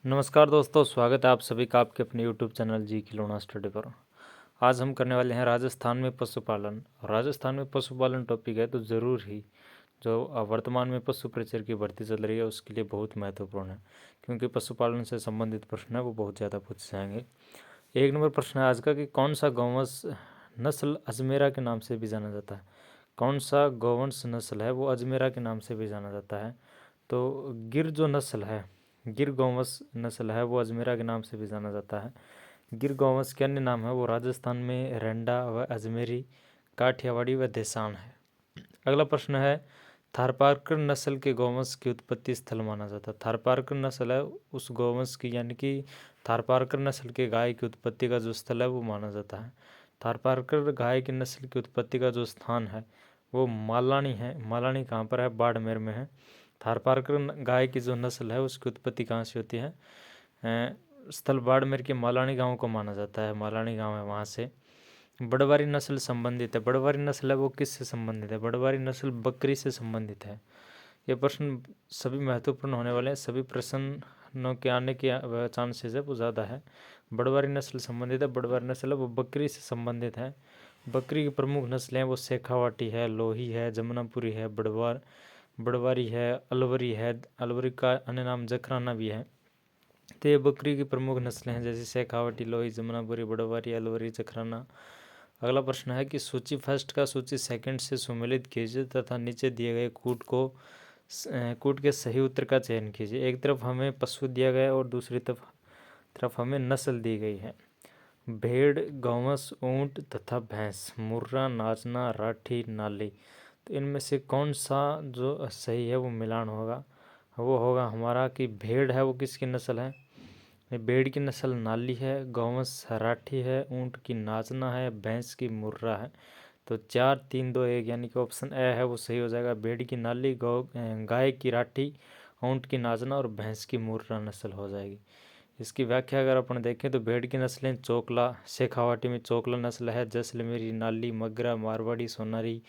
नमस्कार दोस्तों, स्वागत है आप सभी का आपके अपने YouTube चैनल जी खिलौना स्टडी पर। आज हम करने वाले हैं राजस्थान में पशुपालन। राजस्थान में पशुपालन टॉपिक है तो ज़रूर ही जो वर्तमान में पशु परिचर की भर्ती चल रही है उसके लिए बहुत महत्वपूर्ण है, क्योंकि पशुपालन से संबंधित प्रश्न है वो बहुत ज़्यादा पूछे जाएंगे। 1 नंबर प्रश्न है आज का कि कौन सा गौवंश नस्ल अजमेरा के नाम से भी जाना जाता है। कौन सा गौवंश नस्ल है वो अजमेरा के नाम से भी जाना जाता है। तो गिर जो नस्ल है, गिर गौवंश नस्ल है वो अजमेरा के नाम से भी जाना जाता है। गिर गौवंश के अन्य नाम है वो राजस्थान में रेंडा व अजमेरी, काठियावाड़ी व देसान है। अगला प्रश्न है थारपारकर नस्ल के गौवंश की उत्पत्ति स्थल माना जाता है। थारपारकर नस्ल है उस गौवंश की, यानी कि थारपारकर नस्ल के गाय की उत्पत्ति का जो स्थल है वो माना जाता है। थारपारकर गाय की नस्ल की उत्पत्ति का जो स्थान है वो मालानी है। मालानी कहाँ पर है? बाड़मेर में है। थारपारकर गाय की जो नस्ल है उसकी उत्पत्ति कहाँ से होती है? स्थल बाड़मेर के मालानी गांव को माना जाता है। मालानी गांव है वहाँ से। बड़वारी नस्ल संबंधित है। बड़वारी नस्ल है वो किससे संबंधित है? बड़वारी नस्ल बकरी से संबंधित है। ये प्रश्न सभी महत्वपूर्ण होने वाले हैं। सभी प्रश्नों के आने के चांसेस है वो ज़्यादा है। बड़वारी नस्ल संबंधित है। बड़वारी नस्ल है वो बकरी से संबंधित है। बकरी की प्रमुख नस्लें हैं वो शेखावाटी है, लोही है, जमुनापुरी है, बड़वारी है, अलवरी है। अलवरी का अन्य नाम जखराना भी है। तो ये बकरी की प्रमुख नस्लें हैं जैसे शेखावटी, लोही, जमुनापुरी, बड़वारी, अलवरी, जखराना। अगला प्रश्न है कि सूची फर्स्ट का सूची सेकंड से सुमेलित कीजिए तथा नीचे दिए गए कूट के सही उत्तर का चयन कीजिए। एक तरफ हमें पशु दिया गया और दूसरी तरफ हमें नस्ल दी गई है। भेड़, गौवंश, ऊंट तथा भैंस, मुर्रा, नाचना, राठी, नाली। तो इनमें से कौन सा जो सही है वो मिलान होगा? वो होगा हमारा कि भेड़ है वो किसकी नस्ल है? भेड़ की नस्ल नाली है, गौवंश राठी है, ऊंट की नाचना है, भैंस की मुर्रा है। तो 4, 3, 2, 1 यानी कि ऑप्शन ए है वो सही हो जाएगा। भेड़ की नाली, गाय की राठी, ऊंट की नाचना और भैंस की मुर्रा नस्ल हो जाएगी। इसकी व्याख्या अगर अपन देखें तो भेड़ की नस्लें चोकला, शेखावाटी में चोकला नस्ल है, जैसलमेरी, नाली, मगरा, मारवाड़ी, सोनारी,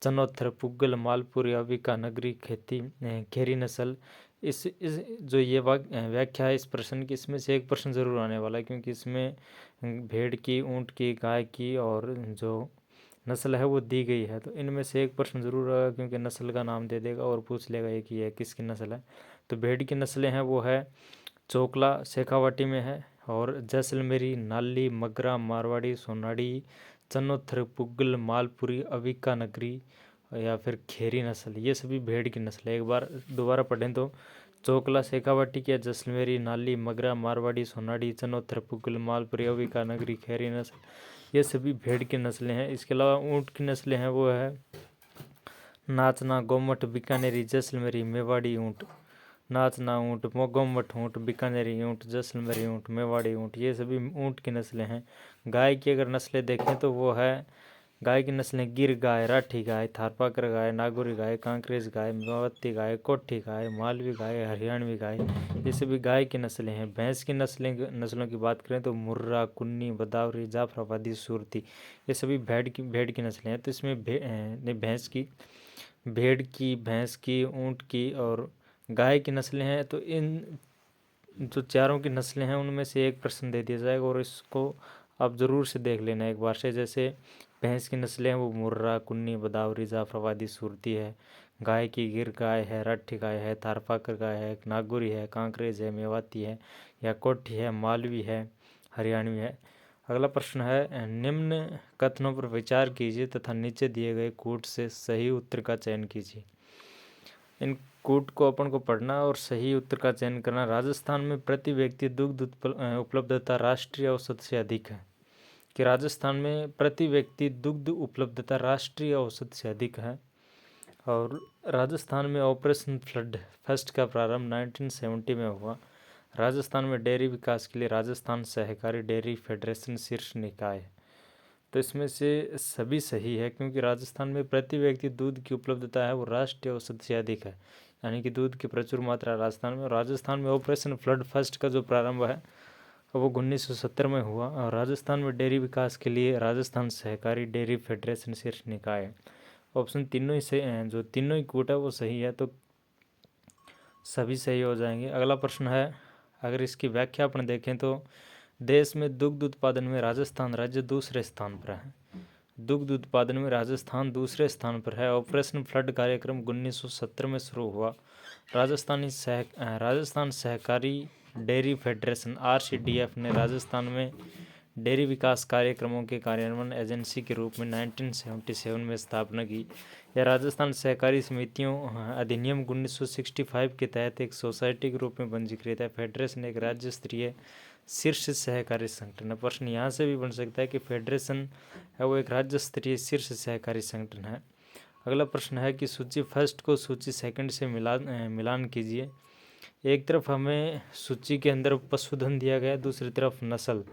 चनौथर, पुग्गल, मालपुरी, अविका, नगरी, खेरी नस्ल। इस जो ये व्याख्या है इस प्रश्न की, इसमें से एक प्रश्न जरूर आने वाला है, क्योंकि इसमें भेड़ की, ऊंट की, गाय की और जो नस्ल है वो दी गई है। तो इनमें से एक प्रश्न जरूर आएगा, क्योंकि नस्ल का नाम दे देगा और पूछ लेगा ये कि यह किसकी नस्ल है। तो भेड़ की नस्लें हैं वो है चोकला, शेखावाटी में है, और जैसलमेरी, नाली, मगरा, मारवाड़ी, सोनाड़ी, चनोथर, पुग्गल, मालपुरी, अविका, नगरी या फिर खेरी नस्ल, ये सभी भेड़ की नस्ल है। एक बार दोबारा पढ़ें तो चोकला, शेखावाटी की, जैसलमेरी, नाली, मगरा, मारवाड़ी, सोनाड़ी, चनोथर, पुग्गल, मालपुरी, अविका, नगरी, खेरी नस्ल, ये सभी भेड़ की नस्लें हैं। इसके अलावा ऊँट की नस्लें हैं वो है नाचना, गोमट, बीकानेरी, जैसलमेरी, मेवाड़ी ऊँट। नाचना ऊँट, गोमट ऊँट, बीकानेरी ऊँट, जैसलमेरी ऊँट, मेवाड़ी ऊँट, ये सभी ऊँट की नस्लें हैं। गाय की अगर नस्लें देखें तो वो है गाय की नस्लें गिर गाय, राठी गाय, थारपाकर गाय, नागौरी गाय, कांकरेज गाय, मेवाती गाय, कोठी गाय, मालवी गाय, हरियाणवी गाय, ये सभी गाय की नस्लें हैं। भैंस की नस्लों की बात करें तो मुर्रा, कुन्नी, बदावरी, जाफराबादी, सूरती, ये सभी भेड़ की नस्लें हैं। तो इसमें भैंस की, ऊँट की और गाय की नस्लें हैं। तो इन जो चारों की नस्लें हैं उनमें से एक प्रश्न दे दिया जाएगा और इसको आप ज़रूर से देख लेना एक बार से। जैसे भैंस की नस्लें हैं वो मुर्रा, कुन्नी, बदावरी, जाफराबादी, सूरती है। गाय की गिर गाय है, राठी गाय है, थारपाकर गाय है, नागौरी है, कांकरेज है, मेवाती है या कोठी है, मालवी है, हरियाणवी है। अगला प्रश्न है निम्न कथनों पर विचार कीजिए तथा नीचे दिए गए कूट से सही उत्तर का चयन कीजिए। इन कूट को अपन को पढ़ना और सही उत्तर का चयन करना। राजस्थान में प्रति व्यक्ति दुग्ध उपलब्धता राष्ट्रीय औसत से अधिक है। कि राजस्थान में प्रति व्यक्ति दुग्ध उपलब्धता राष्ट्रीय औसत से अधिक है। और राजस्थान में ऑपरेशन फ्लड फर्स्ट का प्रारंभ 1970 में हुआ। राजस्थान में डेयरी विकास के लिए राजस्थान सहकारी डेयरी फेडरेशन शीर्ष निकाय है। तो इसमें से सभी सही है, क्योंकि राजस्थान में प्रति व्यक्ति दूध की उपलब्धता है वो राष्ट्रीय औसत से अधिक है, यानी कि दूध की प्रचुर मात्रा राजस्थान में। राजस्थान में ऑपरेशन फ्लड फर्स्ट का जो प्रारंभ है वो 1970 में हुआ। और राजस्थान में डेयरी विकास के लिए राजस्थान सहकारी डेयरी फेडरेशन शीर्ष निकाय है। ऑप्शन तीनों ही से जो तीनों ही कूट है वो सही है, तो सभी सही हो जाएंगे। अगला प्रश्न है अगर इसकी व्याख्या अपन देखें तो देश में दुग्ध उत्पादन में राजस्थान राज्य दूसरे स्थान पर है। दुग्ध उत्पादन में राजस्थान दूसरे स्थान पर है। ऑपरेशन फ्लड कार्यक्रम 1970 में शुरू हुआ। राजस्थान सहकारी डेयरी फेडरेशन RCDF ने राजस्थान में डेयरी विकास कार्यक्रमों के कार्यान्वयन एजेंसी के रूप में 1977 में स्थापना की। यह राजस्थान सहकारी समितियों अधिनियम 1965 के तहत एक सोसाइटी के रूप में पंजीकृत है। फेडरेशन एक राज्य स्तरीय शीर्ष सहकारी संगठन है। प्रश्न यहाँ से भी बन सकता है कि फेडरेशन है वो एक राज्य स्तरीय शीर्ष सहकारी संगठन है। अगला प्रश्न है कि सूची फर्स्ट को सूची सेकंड से मिलान कीजिए। एक तरफ हमें सूची के अंदर पशुधन दिया गया है, दूसरी तरफ नस्ल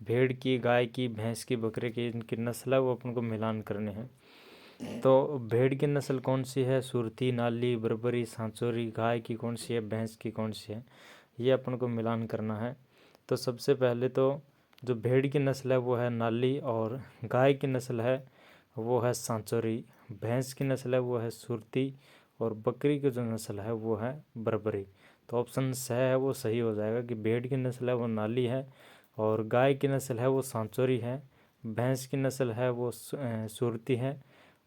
भेड़ की, गाय की, भैंस की, बकरे की, इनकी नस्ल है वो अपन को मिलान करने हैं। तो भेड़ की नस्ल कौन सी है? सुरती, नाली, बरबरी, सांचौरी। गाय की कौन सी है? भैंस की कौन सी है? ये अपन को मिलान करना है। तो सबसे पहले तो जो भेड़ की नस्ल है वो है नाली, और गाय की नस्ल है वो है सांचौरी, भैंस की नस्ल है वो है सुरती, और बकरी की जो नस्ल है वो है बरबरी। तो ऑप्शन स है वो सही हो जाएगा कि भेड़ की नस्ल है वो नाली है, और गाय की नस्ल है वो सांचौरी है, भैंस की नस्ल है वो सुरती है,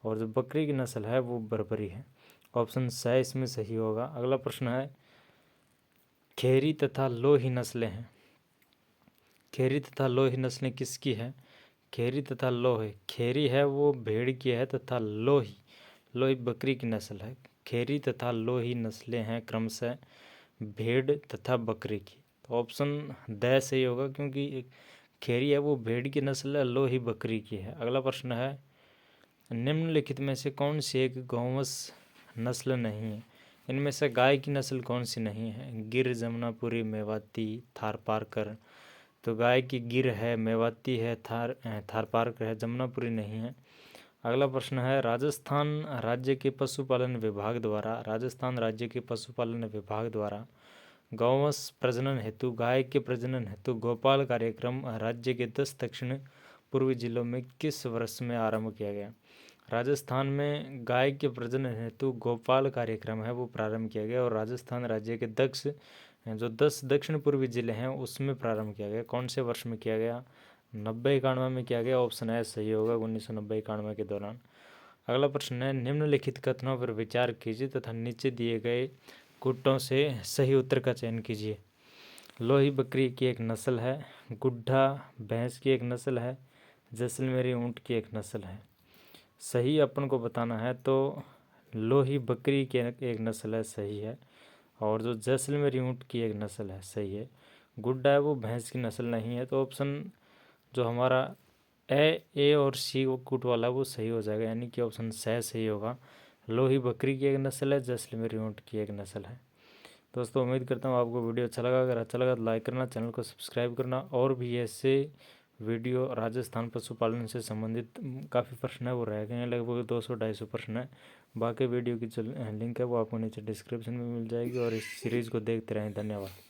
और जो बकरी की नस्ल है वो बरबरी है। ऑप्शन स इसमें सही होगा। अगला प्रश्न है खेरी तथा लोही नस्लें हैं। खेरी तथा लोही नस्लें किसकी है? खेरी तथा लोही, खेरी है वो भेड़ की है तथा लोही बकरी की नस्ल है। खेरी तथा लोही नस्लें हैं क्रमशः भेड़ तथा बकरी की। तो ऑप्शन द सही होगा, क्योंकि खेरी है वो भेड़ की नस्ल है, लोही बकरी की है। अगला प्रश्न है निम्नलिखित में से कौन सी एक गौवंश नस्ल नहीं है? इनमें से गाय की नस्ल कौन सी नहीं है? गिर, जमुनापुरी, मेवाती, थारपारकर। तो गाय की गिर है, मेवाती है, थारपारकर है, जमुनापुरी नहीं है। अगला प्रश्न है राजस्थान राज्य के पशुपालन विभाग द्वारा गौवंश प्रजनन हेतु, गाय के प्रजनन हेतु गोपाल कार्यक्रम राज्य के 10 दक्षिण पूर्वी जिलों में किस वर्ष में आरंभ किया गया? राजस्थान में गाय के प्रजनन हेतु गोपाल कार्यक्रम है वो प्रारंभ किया गया, और राजस्थान राज्य के 10 दक्षिण पूर्वी जिले हैं उसमें प्रारंभ किया गया। कौन से वर्ष में किया गया? 90-91 में किया गया। ऑप्शन है सही होगा, 1990-91 के दौरान। अगला प्रश्न है निम्नलिखित कथनों पर विचार कीजिए तथा नीचे दिए गए गुड्डों से सही उत्तर का चयन कीजिए। लोही बकरी की एक नस्ल है, गुड्डा भैंस की एक नस्ल है, जैसलमेरी ऊँट की एक नस्ल है। सही अपन को बताना है तो लोही बकरी की एक नस्ल है, सही है, और जो जैसलमेरी ऊँट की एक नस्ल है, सही है। गुड्डा है वो भैंस की नस्ल नहीं है। तो ऑप्शन जो हमारा ए और सी वो कूट वाला वो सही हो जाएगा, यानी कि ऑप्शन सही होगा। लोही बकरी की एक नस्ल है, जैसलमेरी ऊँट की एक नस्ल है। दोस्तों उम्मीद करता हूँ आपको वीडियो अच्छा लगा। अगर अच्छा लगा तो लाइक करना, चैनल को सब्सक्राइब करना, और भी ऐसे वीडियो राजस्थान पशुपालन से संबंधित काफ़ी प्रश्न है वो रह गए हैं, लगभग 200-250 प्रश्न है। बाकी वीडियो की जो लिंक है वो आपको नीचे डिस्क्रिप्शन में मिल जाएगी, और इस सीरीज़ को देखते रहें। धन्यवाद।